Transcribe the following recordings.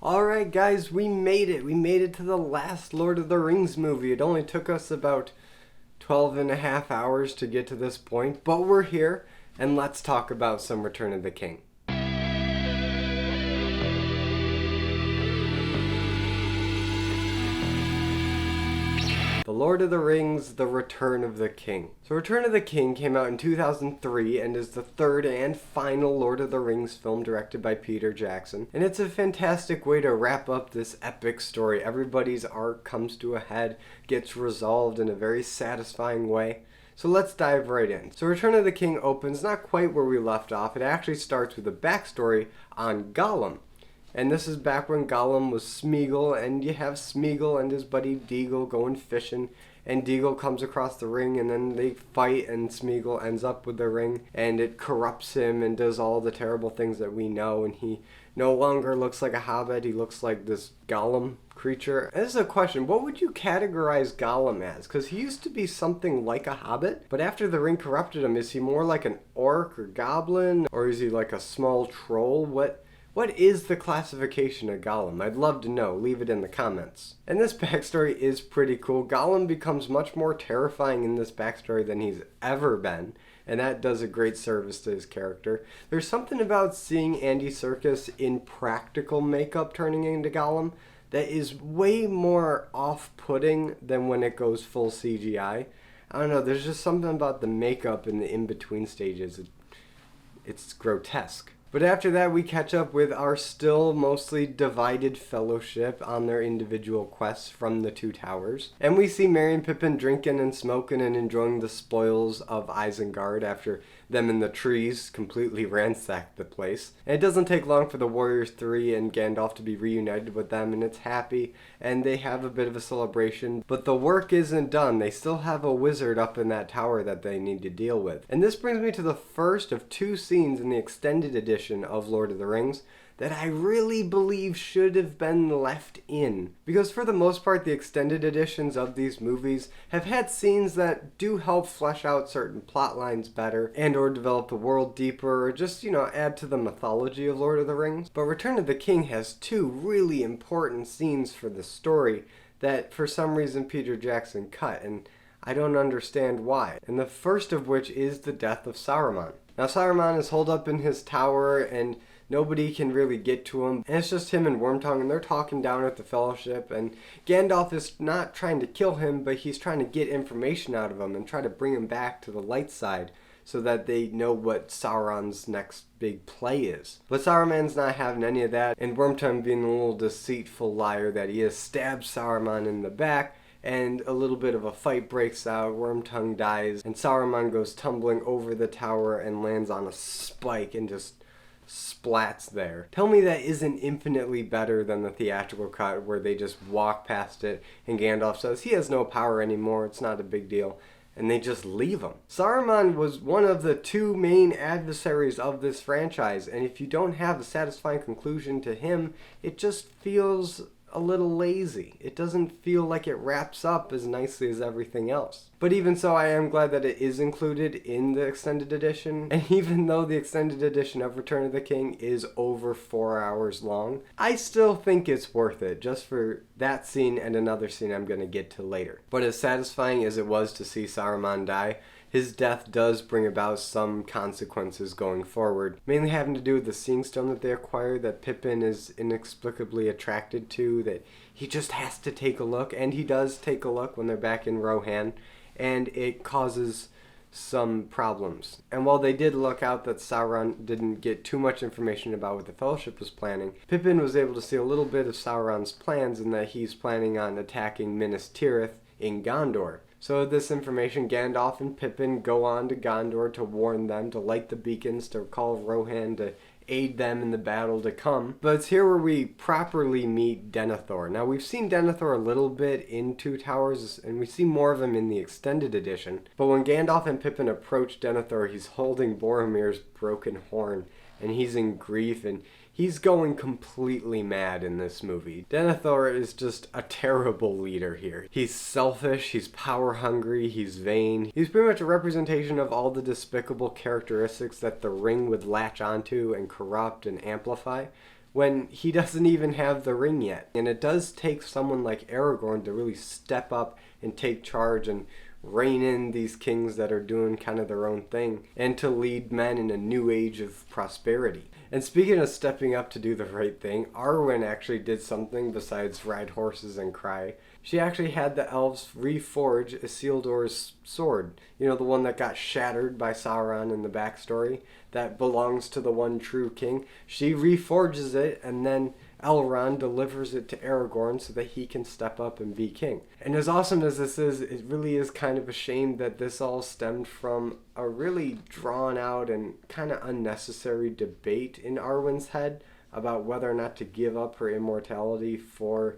Alright guys, we made it. We made it to the last Lord of the Rings movie. It only took us about 12 and a half hours to get to this point, but we're here, and let's talk about some Return of the King. The Lord of the Rings, The Return of the King. So Return of the King came out in 2003 and is the third and final Lord of the Rings film directed by Peter Jackson. And it's a fantastic way to wrap up this epic story. Everybody's arc comes to a head, gets resolved in a very satisfying way. So let's dive right in. So Return of the King opens not quite where we left off. It actually starts with a backstory on Gollum. And this is back when Gollum was Smeagol, and you have Smeagol and his buddy Deagle going fishing, and Deagle comes across the ring, and then they fight, and Smeagol ends up with the ring, and it corrupts him and does all the terrible things that we know, and he no longer looks like a hobbit, he looks like this Gollum creature. And this is a question, what would you categorize Gollum as? Because he used to be something like a hobbit, but after the ring corrupted him, is he more like an orc or goblin, or is he like a small troll? What is the classification of Gollum? I'd love to know. Leave it in the comments. And this backstory is pretty cool. Gollum becomes much more terrifying in this backstory than he's ever been, and that does a great service to his character. There's something about seeing Andy Serkis in practical makeup turning into Gollum that is way more off-putting than when it goes full CGI. I don't know, there's just something about the makeup in the in-between stages. It's grotesque. But after that, we catch up with our still mostly divided fellowship on their individual quests from the Two Towers. And we see Merry and Pippin drinking and smoking and enjoying the spoils of Isengard after them and the trees completely ransacked the place. And it doesn't take long for the Warriors 3 and Gandalf to be reunited with them, and it's happy, and they have a bit of a celebration. But the work isn't done. They still have a wizard up in that tower that they need to deal with. And this brings me to the first of two scenes in the extended edition of Lord of the Rings that I really believe should have been left in. Because for the most part, the extended editions of these movies have had scenes that do help flesh out certain plot lines better and or develop the world deeper or just, add to the mythology of Lord of the Rings. But Return of the King has two really important scenes for the story that for some reason Peter Jackson cut, and I don't understand why. And the first of which is the death of Saruman. Now Saruman is holed up in his tower and nobody can really get to him. And it's just him and Wormtongue, and they're talking down at the Fellowship, and Gandalf is not trying to kill him, but he's trying to get information out of him and try to bring him back to the light side so that they know what Sauron's next big play is. But Saruman's not having any of that, and Wormtongue, being the little deceitful liar that he is, stabs Saruman in the back, and a little bit of a fight breaks out. Wormtongue dies, and Saruman goes tumbling over the tower and lands on a spike and just splats there. Tell me that isn't infinitely better than the theatrical cut where they just walk past it and Gandalf says he has no power anymore, it's not a big deal, and they just leave him. Saruman was one of the two main adversaries of this franchise, and if you don't have a satisfying conclusion to him, it just feels a little lazy. It doesn't feel like it wraps up as nicely as everything else. But even so, I am glad that it is included in the extended edition. And even though the extended edition of Return of the King is over 4 hours long, I still think it's worth it just for that scene and another scene I'm going to get to later. But as satisfying as it was to see Saruman die, his death does bring about some consequences going forward, mainly having to do with the Seeing Stone that they acquire that Pippin is inexplicably attracted to, that he just has to take a look, and he does take a look when they're back in Rohan, and it causes some problems. And while they did look out that Sauron didn't get too much information about what the Fellowship was planning, Pippin was able to see a little bit of Sauron's plans in that he's planning on attacking Minas Tirith in Gondor. So with this information, Gandalf and Pippin go on to Gondor to warn them, to light the beacons, to call Rohan to aid them in the battle to come. But it's here where we properly meet Denethor. Now we've seen Denethor a little bit in Two Towers, and we see more of him in the extended edition. But when Gandalf and Pippin approach Denethor, he's holding Boromir's broken horn, and he's in grief, and he's going completely mad in this movie. Denethor is just a terrible leader here. He's selfish, he's power hungry, he's vain. He's pretty much a representation of all the despicable characteristics that the ring would latch onto and corrupt and amplify. when he doesn't even have the ring yet. And it does take someone like Aragorn to really step up and take charge and rein in these kings that are doing kind of their own thing, and to lead men in a new age of prosperity. And speaking of stepping up to do the right thing, Arwen actually did something besides ride horses and cry. She actually had the elves reforge Isildur's sword. You know, the one that got shattered by Sauron in the backstory, that belongs to the one true king. She reforges it, and then Elrond delivers it to Aragorn so that he can step up and be king. And as awesome as this is, it really is kind of a shame that this all stemmed from a really drawn out and kind of unnecessary debate in Arwen's head about whether or not to give up her immortality for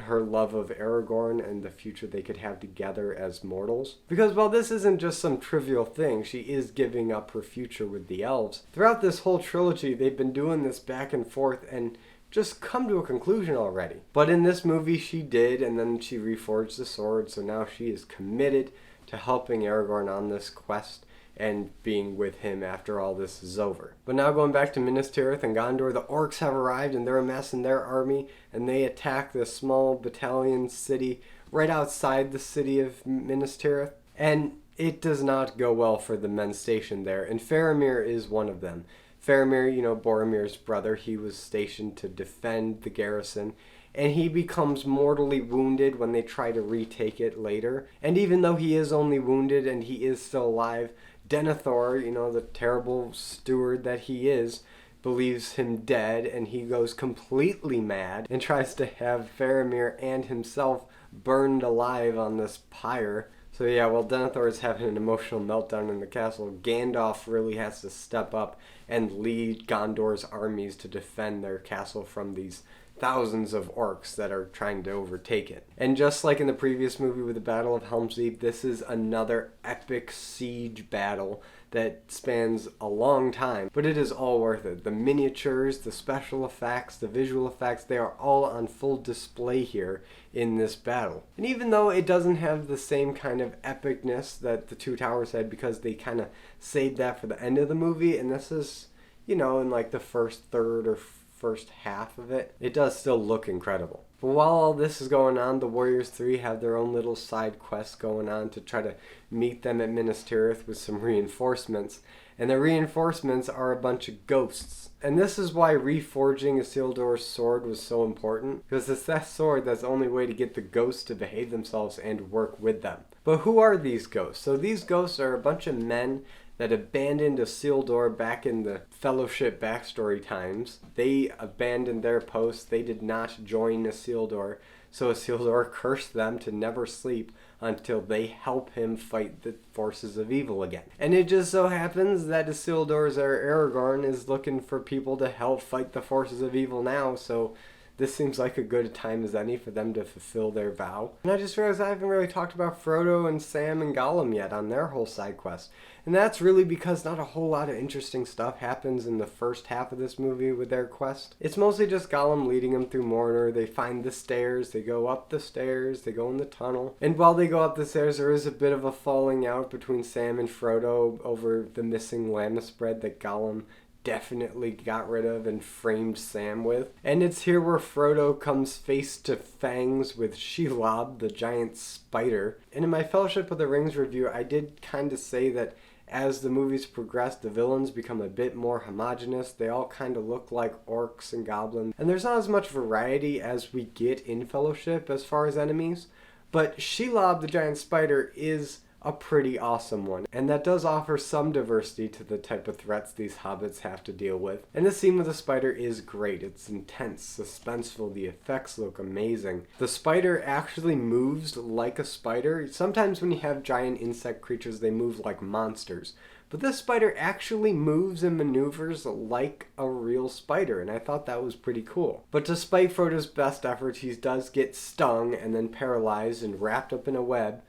her love of Aragorn and the future they could have together as mortals. Because while this isn't just some trivial thing, she is giving up her future with the elves. Throughout this whole trilogy, they've been doing this back and forth and just come to a conclusion already. But in this movie she did, and then she reforged the sword, so now she is committed to helping Aragorn on this quest and being with him after all this is over. But now going back to Minas Tirith and Gondor, the orcs have arrived and they're amassing their army, and they attack this small battalion city right outside the city of Minas Tirith. And it does not go well for the men stationed there, and Faramir is one of them. Faramir, you know, Boromir's brother, he was stationed to defend the garrison, and he becomes mortally wounded when they try to retake it later. And even though he is only wounded and he is still alive, Denethor, you know, the terrible steward that he is, believes him dead, and he goes completely mad and tries to have Faramir and himself burned alive on this pyre. So yeah, while Denethor is having an emotional meltdown in the castle, Gandalf really has to step up and lead Gondor's armies to defend their castle from these thousands of orcs that are trying to overtake it. And just like in the previous movie with the Battle of Helm's Deep, this is another epic siege battle that spans a long time, but it is all worth it. The miniatures, the special effects, the visual effects, they are all on full display here in this battle. And even though it doesn't have the same kind of epicness that the Two Towers had, because they kind of saved that for the end of the movie, and this is, you know, in like the first third or first half of it, it does still look incredible. But while all this is going on, the Warriors 3 have their own little side quests going on to try to meet them at Minas Tirith with some reinforcements. And the reinforcements are a bunch of ghosts. And this is why reforging Isildur's sword was so important, because it's that sword that's the only way to get the ghosts to behave themselves and work with them. But who are these ghosts? So these ghosts are a bunch of men that abandoned Isildur back in the Fellowship backstory times. They abandoned their posts. They did not join Isildur. So Isildur cursed them to never sleep until they help him fight the forces of evil again. And it just so happens that Isildur's heir Aragorn is looking for people to help fight the forces of evil now, so this seems like a good time as any for them to fulfill their vow. And I just realized I haven't really talked about Frodo and Sam and Gollum yet on their whole side quest. And that's really because not a whole lot of interesting stuff happens in the first half of this movie with their quest. It's mostly just Gollum leading them through Mordor. They find the stairs, they go up the stairs, they go in the tunnel. And while they go up the stairs, there is a bit of a falling out between Sam and Frodo over the missing lammas bread that Gollum definitely got rid of and framed Sam with. And it's here where Frodo comes face to fangs with Shelob, the giant spider. And in my Fellowship of the Rings review, I did kind of say that as the movies progress, the villains become a bit more homogenous. They all kind of look like orcs and goblins. And there's not as much variety as we get in Fellowship as far as enemies. But Shelob, the giant spider, is a pretty awesome one, and that does offer some diversity to the type of threats these hobbits have to deal with. And the scene with the spider is great. It's intense, suspenseful, the effects look amazing. The spider actually moves like a spider. Sometimes when you have giant insect creatures, they move like monsters. But this spider actually moves and maneuvers like a real spider, and I thought that was pretty cool. But despite Frodo's best efforts, he does get stung and then paralyzed and wrapped up in a web,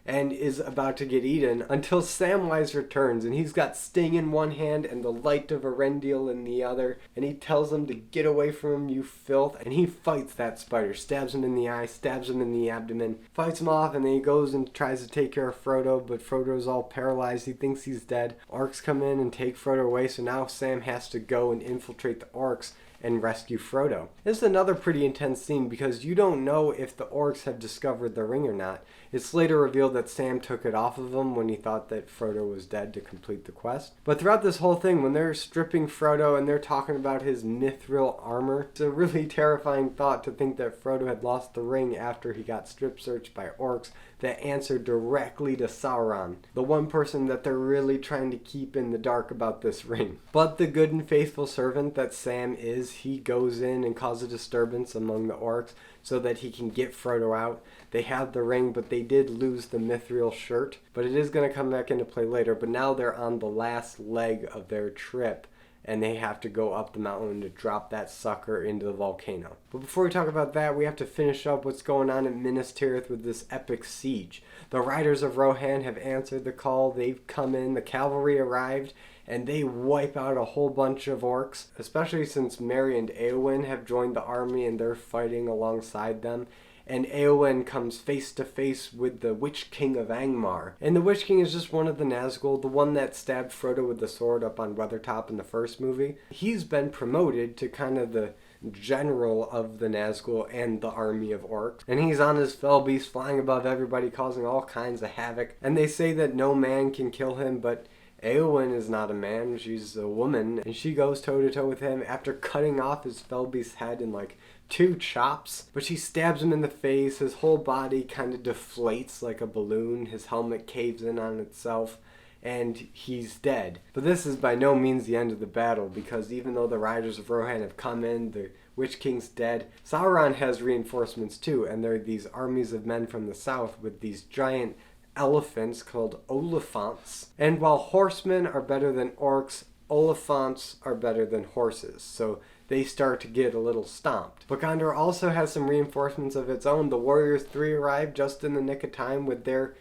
and is about to get eaten until Samwise returns, and he's got Sting in one hand and the Light of Erendil in the other, and he tells him to get away from him, you filth, and he fights that spider, stabs him in the eye, stabs him in the abdomen, fights him off, and then he goes and tries to take care of Frodo, but Frodo's all paralyzed, he thinks he's dead. Orcs come in and take Frodo away, so now Sam has to go and infiltrate the orcs and rescue Frodo. This is another pretty intense scene because you don't know if the orcs have discovered the ring or not. It's later revealed that Sam took it off of him when he thought that Frodo was dead to complete the quest. But throughout this whole thing, when they're stripping Frodo and they're talking about his mithril armor, it's a really terrifying thought to think that Frodo had lost the ring after he got strip searched by orcs that answered directly to Sauron, the one person that they're really trying to keep in the dark about this ring. But the good and faithful servant that Sam is, he goes in and causes a disturbance among the orcs so that he can get Frodo out. They have the ring, but they did lose the mithril shirt, but it is going to come back into play later. But now they're on the last leg of their trip, and they have to go up the mountain to drop that sucker into the volcano. But before we talk about that, we have to finish up what's going on in Minas Tirith with this epic siege. The riders of Rohan have answered the call. They've come in, the cavalry arrived, and they wipe out a whole bunch of orcs, especially since Merry and Éowyn have joined the army and they're fighting alongside them. And Éowyn comes face to face with the Witch King of Angmar. And the Witch King is just one of the Nazgul, the one that stabbed Frodo with the sword up on Weathertop in the first movie. He's been promoted to kind of the general of the Nazgul and the army of orcs. And he's on his fell beast flying above everybody, causing all kinds of havoc. And they say that no man can kill him, but Éowyn is not a man, she's a woman, and she goes toe-to-toe with him after cutting off his fellbeast's head in like 2 chops. But she stabs him in the face, his whole body kind of deflates like a balloon, his helmet caves in on itself, and he's dead. But this is by no means the end of the battle, because even though the riders of Rohan have come in, the Witch King's dead, Sauron has reinforcements too, and there are these armies of men from the south with these giant elephants called Oliphants. And while horsemen are better than orcs, Oliphants are better than horses. So they start to get a little stomped. But Gondor also has some reinforcements of its own. The Warriors 3 arrive just in the nick of time with their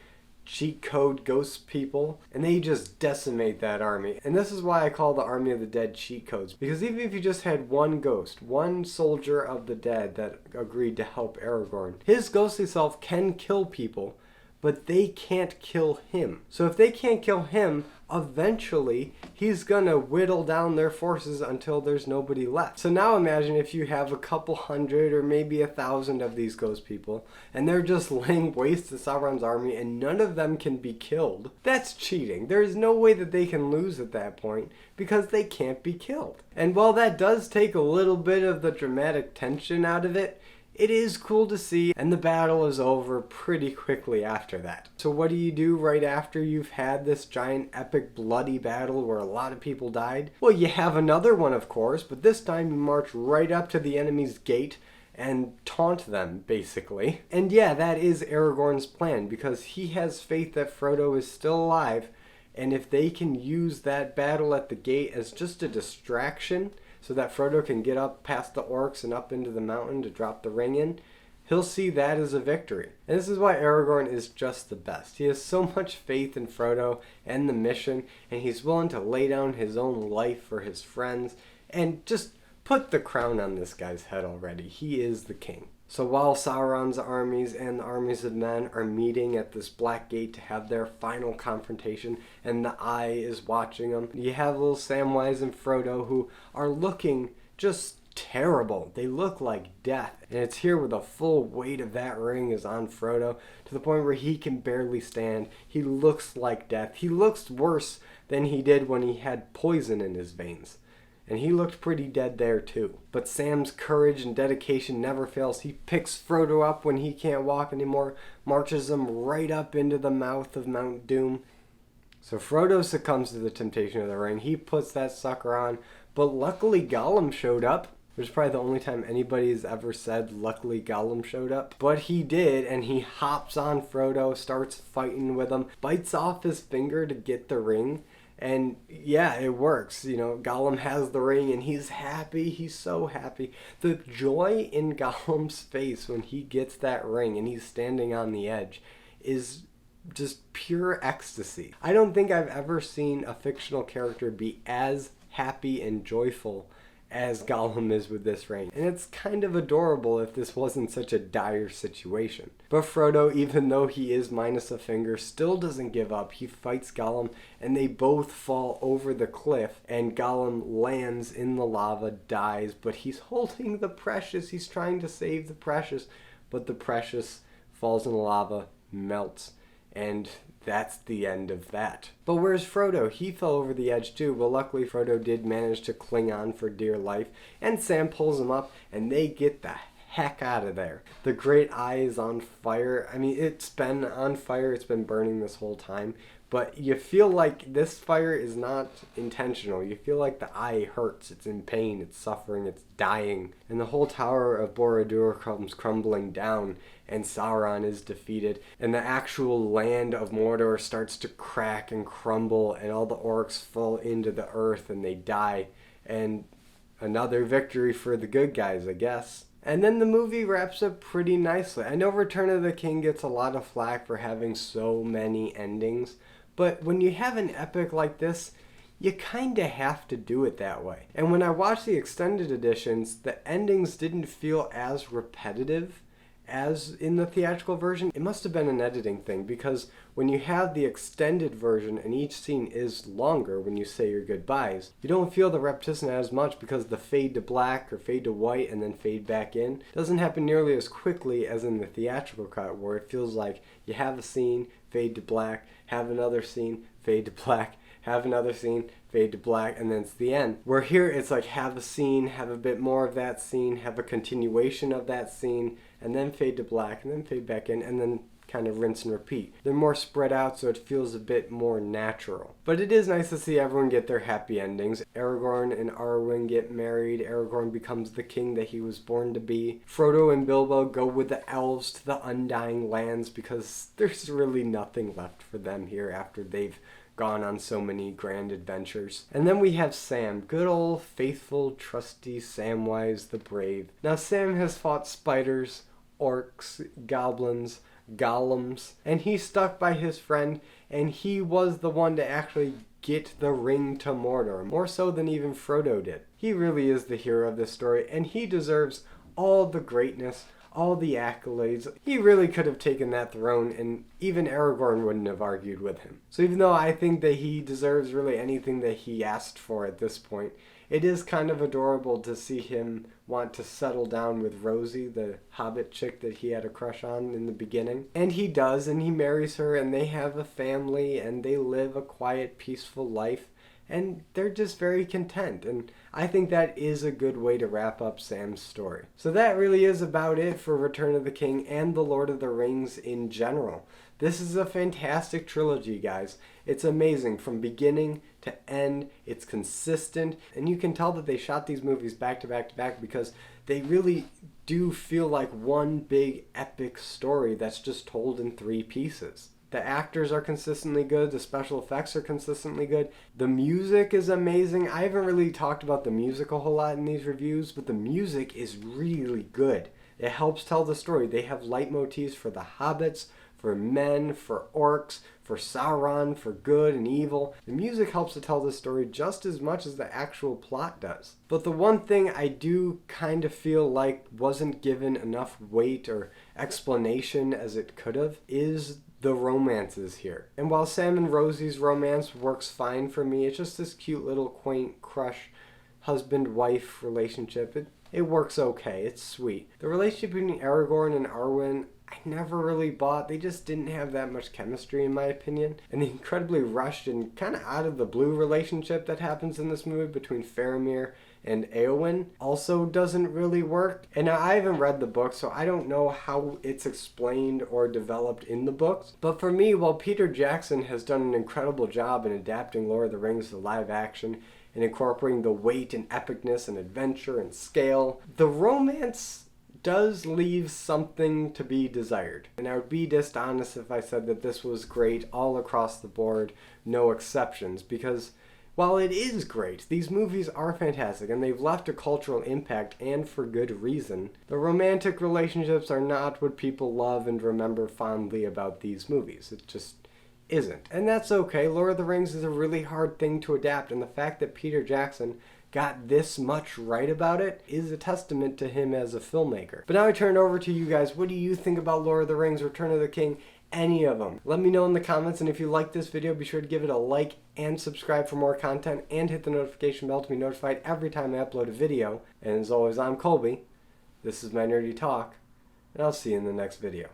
cheat code ghost people, and they just decimate that army. And this is why I call the Army of the Dead cheat codes, because even if you just had one ghost, one soldier of the dead that agreed to help Aragorn, his ghostly self can kill people, but they can't kill him. So if they can't kill him, eventually he's gonna whittle down their forces until there's nobody left. So now imagine if you have a couple hundred or maybe 1,000 of these ghost people, and they're just laying waste to Sauron's army and none of them can be killed. That's cheating. There's no way that they can lose at that point because they can't be killed. And while that does take a little bit of the dramatic tension out of it, it is cool to see, and the battle is over pretty quickly after that. So what do you do right after you've had this giant epic bloody battle where a lot of people died? Well, you have another one, of course, but this time you march right up to the enemy's gate and taunt them, basically. And yeah, that is Aragorn's plan, because he has faith that Frodo is still alive, and if they can use that battle at the gate as just a distraction, so that Frodo can get up past the orcs and up into the mountain to drop the ring in, he'll see that as a victory. And this is why Aragorn is just the best. He has so much faith in Frodo and the mission, and he's willing to lay down his own life for his friends, and just put the crown on this guy's head already. He is the king. So while Sauron's armies and the armies of men are meeting at this Black Gate to have their final confrontation, and the Eye is watching them, you have little Samwise and Frodo who are looking just terrible. They look like death. And it's here where the full weight of that ring is on Frodo, to the point where he can barely stand. He looks like death. He looks worse than he did when he had poison in his veins. And he looked pretty dead there too. But Sam's courage and dedication never fails. He picks Frodo up when he can't walk anymore, marches him right up into the mouth of Mount Doom. So Frodo succumbs to the temptation of the ring. He puts that sucker on, but luckily Gollum showed up. Which is probably the only time anybody's ever said, luckily Gollum showed up. But he did, and he hops on Frodo, starts fighting with him, bites off his finger to get the ring. And yeah, it works. You know, Gollum has the ring and he's happy. He's so happy. The joy in Gollum's face when he gets that ring and he's standing on the edge is just pure ecstasy. I don't think I've ever seen a fictional character be as happy and joyful as Gollum is with this ring. And it's kind of adorable if this wasn't such a dire situation. But Frodo, even though he is minus a finger, still doesn't give up. He fights Gollum, and they both fall over the cliff, and Gollum lands in the lava, dies, but he's holding the precious. He's trying to save the precious, but the precious falls in the lava, melts, and that's the end of that. But where's Frodo? He fell over the edge too. Well, luckily Frodo did manage to cling on for dear life, and Sam pulls him up, and they get the heck out of there. The Great Eye is on fire. I mean, it's been on fire. It's been burning this whole time. But you feel like this fire is not intentional. You feel like the eye hurts. It's in pain. It's suffering. It's dying. And the whole Tower of Borodur comes crumbling down, and Sauron is defeated. And the actual land of Mordor starts to crack and crumble, and all the orcs fall into the earth and they die. And another victory for the good guys, I guess. And then the movie wraps up pretty nicely. I know Return of the King gets a lot of flack for having so many endings, but when you have an epic like this, you kinda have to do it that way. And when I watched the extended editions, the endings didn't feel as repetitive as in the theatrical version. It must have been an editing thing, because when you have the extended version and each scene is longer when you say your goodbyes, you don't feel the repetition as much, because the fade to black or fade to white and then fade back in doesn't happen nearly as quickly as in the theatrical cut, where it feels like you have a scene, fade to black, have another scene, fade to black, have another scene, fade to black, and then it's the end. Where here it's like have a scene, have a bit more of that scene, have a continuation of that scene, and then fade to black, and then fade back in, and then kind of rinse and repeat. They're more spread out, so it feels a bit more natural. But it is nice to see everyone get their happy endings. Aragorn and Arwen get married. Aragorn becomes the king that he was born to be. Frodo and Bilbo go with the elves to the Undying Lands, because there's really nothing left for them here after they've gone on so many grand adventures. And then we have Sam, good old faithful trusty Samwise the Brave. Now Sam has fought spiders, orcs, goblins, golems, and he stuck by his friend, and he was the one to actually get the ring to Mordor, more so than even Frodo did. He really is the hero of this story, and he deserves all the greatness, all the accolades. He really could have taken that throne, and even Aragorn wouldn't have argued with him. So even though I think that he deserves really anything that he asked for at this point, it is kind of adorable to see him want to settle down with Rosie, the hobbit chick that he had a crush on in the beginning. And he does, and he marries her, and they have a family, and they live a quiet, peaceful life, and they're just very content. And I think that is a good way to wrap up Sam's story. So that really is about it for Return of the King and The Lord of the Rings in general. This is a fantastic trilogy, guys. It's amazing from beginning to end. It's consistent, and you can tell that they shot these movies back to back to back, because they really do feel like one big epic story that's just told in 3 pieces. The actors are consistently good. The special effects are consistently good. The music is amazing. I haven't really talked about the music a whole lot in these reviews, but the music is really good. It helps tell the story. They have leitmotifs for the hobbits, for men, for orcs, for Sauron, for good and evil. The music helps to tell the story just as much as the actual plot does. But the one thing I do kind of feel like wasn't given enough weight or explanation as it could have is the romances here. And while Sam and Rosie's romance works fine for me, it's just this cute little quaint crush husband-wife relationship. It works okay. It's sweet. The relationship between Aragorn and Arwen, I never really bought. They just didn't have that much chemistry, in my opinion. And the incredibly rushed and kind of out of the blue relationship that happens in this movie between Faramir and Éowyn also doesn't really work. And I haven't read the book, so I don't know how it's explained or developed in the books. But for me, while Peter Jackson has done an incredible job in adapting Lord of the Rings to live action and incorporating the weight and epicness and adventure and scale, the romance does leave something to be desired. And I would be dishonest if I said that this was great all across the board, no exceptions, because while it is great, these movies are fantastic and they've left a cultural impact, and for good reason. The romantic relationships are not what people love and remember fondly about these movies. It just isn't. And that's okay. Lord of the Rings is a really hard thing to adapt, and the fact that Peter Jackson got this much right about it is a testament to him as a filmmaker. But now I turn it over to you guys. What do you think about Lord of the Rings, Return of the King? Any of them. Let me know in the comments, and if you like this video, be sure to give it a like and subscribe for more content, and hit the notification bell to be notified every time I upload a video. And as always, I'm Colby. This is my Nerdy Talk, and I'll see you in the next video.